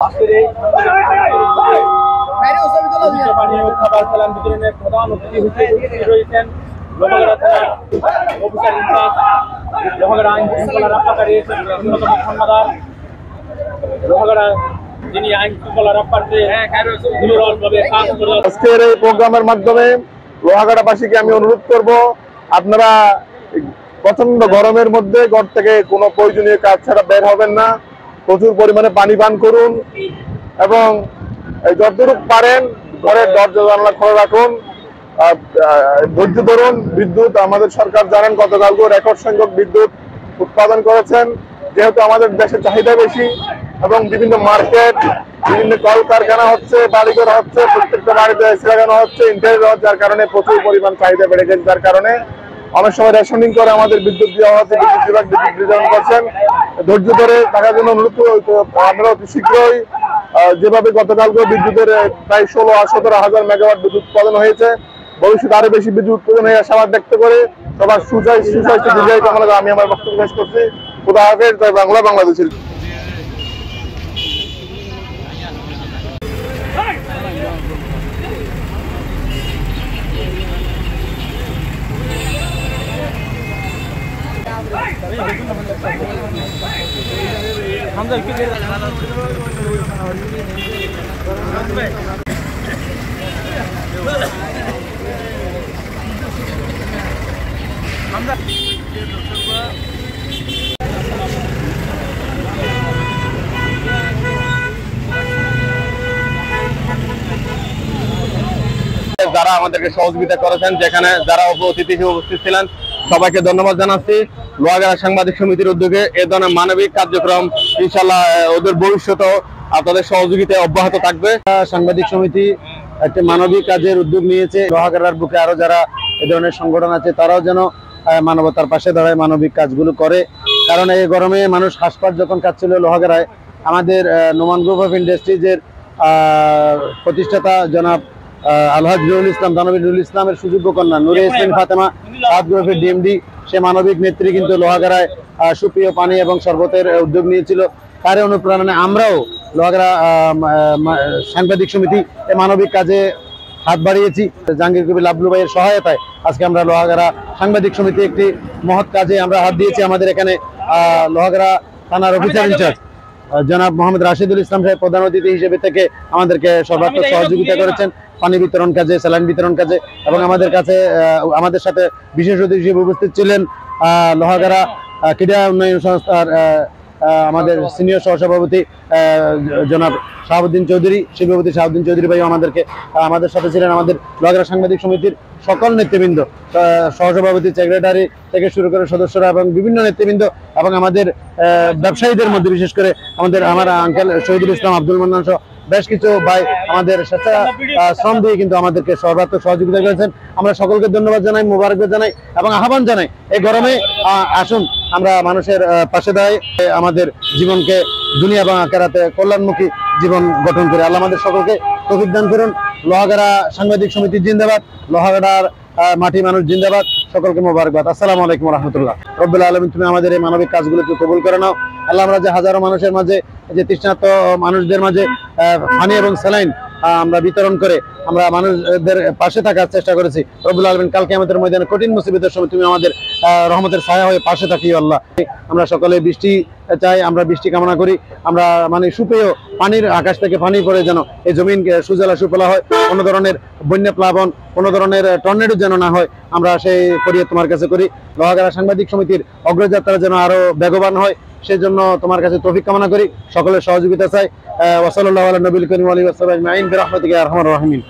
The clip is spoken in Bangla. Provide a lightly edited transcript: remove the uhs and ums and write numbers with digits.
আজকের এই পানীয় খাবার সালাম বিতরণের প্রধান অতিথি রয়েছেন লোহাগড়া থানার অফিসার ইনচার্জ, লোহাগড়া আইন শৃঙ্খলা রক্ষাকারী অন্যতম কর্ণধার, লোহাগড়া যিনি আইন শৃঙ্খলা রক্ষার্থে নিরলভাবে কাজ করে। আজকের এই প্রোগ্রামের মাধ্যমে লোহাগড়াবাসীকে আমি অনুরোধ করব, আপনারা প্রচন্ড গরমের মধ্যে ঘর থেকে কোনো প্রয়োজনীয় কাজ ছাড়া বের হবেন না। প্রচুর পরিমাণে পানি পান করুন এবং যতটুকু পারেন ঘরের দরজা জানালা খোলা রাখুন। ধৈর্য ধরুন। বিদ্যুৎ আমাদের সরকার জানেন গতকালকে রেকর্ড সংখ্যক বিদ্যুৎ উৎপাদন করেছেন। যেহেতু আমাদের দেশের চাহিদা বেশি এবং বিভিন্ন মার্কেট, বিভিন্ন কলকারখানা হচ্ছে, বাড়িঘর হচ্ছে, প্রত্যেকটা বাড়িতে এসি লাগানো হচ্ছে, ইন্টারনেট, যার কারণে প্রচুর পরিমাণ চাহিদা বেড়ে গেছে। যার কারণে অনেক সময় রেশনিং করে আমাদের বিদ্যুৎ দেওয়া হচ্ছে, বিদ্যুৎ বিভাগ বিদ্যুৎ বিতরণ করছেন। ধৈর্য ধরে থাকার জন্য অনুরোধ, আমরা অতি শীঘ্রই যেভাবে গতকালকে বিদ্যুতের প্রায় 16-17 হাজার মেগাওয়াট বিদ্যুৎ উৎপাদন হয়েছে, ভবিষ্যতে আরো বেশি বিদ্যুৎ উৎপাদন হয়ে আশাবাদ ব্যক্ত করে সবার সুস্বাস্থ্য দীর্ঘায়ু কামনা করে আমি আমার বক্তব্য শেষ করছি। খুদা হাফেজ। জয় বাংলা, বাংলাদেশের। যারা আমাদেরকে সহযোগিতা করেছেন, যেখানে যারা অতিথি হিসেবে উপস্থিত ছিলেন, সবাইকে ধন্যবাদ জানাচ্ছি। লোহাগড়া সাংবাদিক সমিতির উদ্যোগে এ ধরনের মানবিক কার্যক্রম ইনশাআল্লাহ ওদের ভবিষ্যতেও আপনাদের সহযোগিতায় অব্যাহত থাকবে। সাংবাদিক সমিতি একটা মানবিক কাজের উদ্যোগ নিয়েছে। লোহাগড়ার বুকে আরো যারা এ ধরনের সংগঠন আছে তারাও যেন মানবতার পাশে দাঁড়ায় মানবিক কাজগুলো করে। কারণ এই গরমে মানুষ হাসপাত যখন কাটছিল লোহাগড়ায়, আমাদের নোমান গ্রুপ অফ ইন্ডাস্ট্রিজের প্রতিষ্ঠাতা জনাব আলহাজ নুরুল ইসলাম, দানবী নুরুল ইসলামের সুযোগ্য কন্যা নুরে ইসলাম ফাতেমা সাদ গ্রুপের ডিএমডি, সে মানবিক নেত্রী কিন্তু লোহাগড়ায় সুপ্রিয় পানি এবং শরবতের উদ্যোগ নিয়েছিল। তার অনুপ্রেরণায় আমরাও লোহাগড়া সাংবাদিক সমিতি এই মানবিক কাজে হাত বাড়িয়েছি। জাহাঙ্গীর কবির লাবলু ভাইয়ের সহায়তায় আজকে আমরা লোহাগড়া সাংবাদিক সমিতি একটি মহৎ কাজে আমরা হাত দিয়েছি। আমাদের এখানে লোহাগড়া থানার অফিসার ইনচার্জ জনাব মোহাম্মদ রাশিদুল ইসলাম সাহেব প্রধান অতিথি হিসেবে থেকে আমাদেরকে সর্বাত্মক সহযোগিতা করেছেন পানি বিতরণ কাজে, স্যালাইন বিতরণ কাজে। এবং আমাদের সাথে বিশেষ অতিথি হিসেবে উপস্থিত ছিলেন লোহাগড়া ক্রীড়া উন্নয়ন সংস্থার আমাদের সিনিয়র সহসভাপতি জনাব শাহাবুদ্দিন চৌধুরী, শিল্পপতি শাহাবুদ্দিন চৌধুরী ভাই আমাদের সাথে ছিলেন। আমাদের লোহাগড়া সাংবাদিক সমিতির সকল নেতৃবৃন্দ, সহসভাপতি, সেক্রেটারি থেকে শুরু করে সদস্যরা এবং বিভিন্ন নেতৃবৃন্দ এবং আমাদের ব্যবসায়ীদের মধ্যে বিশেষ করে আমার আঙ্কেল শহীদুল ইসলাম, আব্দুল মান্নান সহ বেশ কিছু ভাই আমাদের শ্রম দিয়ে কিন্তু আমাদেরকে সর্বাত্মক সহযোগিতা করেছেন। আমরা সকলকে ধন্যবাদ জানাই, মোবারকবাদ জানাই এবং আহ্বান জানাই এই গরমে আসুন আমরা মানুষের পাশে দাঁড়াই, আমাদের জীবনকে দুনিয়া এবং আখিরাতে কল্যাণমুখী জীবন গঠন করে। আল্লাহ আমাদের সকলকে তৌফিক দান করুন। লোহাগড়া সাংবাদিক সমিতি জিন্দাবাদ, লোহাগড়ার মাটি মানুষ জিন্দাবাদ। সকলকে মোবারকবাদ। আসসালামু আলাইকুম ওয়া রাহমাতুল্লাহ। রব্বুল আলামিন, তুমি আমাদের এই মানবিক কাজগুলোকে কবুল করে নাও। আল্লাহ, আমরা যে হাজারো মানুষের মাঝে, যে তৃষ্ণার্ত মানুষদের মাঝে পানি এবং স্যালাইন আমরা বিতরণ করে আমরা মানুষদের পাশে থাকার চেষ্টা করেছি। রব্বুল আলামিন, কালকে আমাদের ময়দানে কঠিন মুসিবতের সময় তুমি আমাদের রহমতের ছায়া হয়ে পাশে থাকি আল্লাহ। আমরা সকলে বৃষ্টি চাই, আমরা বৃষ্টি কামনা করি। আমরা সুপেয় পানির আকাশ থেকে পানি পড়ে যেন এই জমিন সুজলা সুফলা হয়, কোনো ধরনের বন্যা প্লাবন, কোনো ধরনের টর্নেডো যেন না হয়, আমরা সেই করিয়ে তোমার কাছে করি। লোহাগড়া সাংবাদিক সমিতির অগ্রযাত্রা যেন আরো বেগবান হয়, সেজন্য তোমার কাছে তৌফিক কামনা করি। সকলের সহযোগিতা চাই। ওয়া সাল্লাল্লাহু আলা নবিয়িল কারীম ওয়া আলিহি ওয়া সাহবিহি আজমাইন বিরহমাতিকা ইয়া আরহামার রাহিমিন।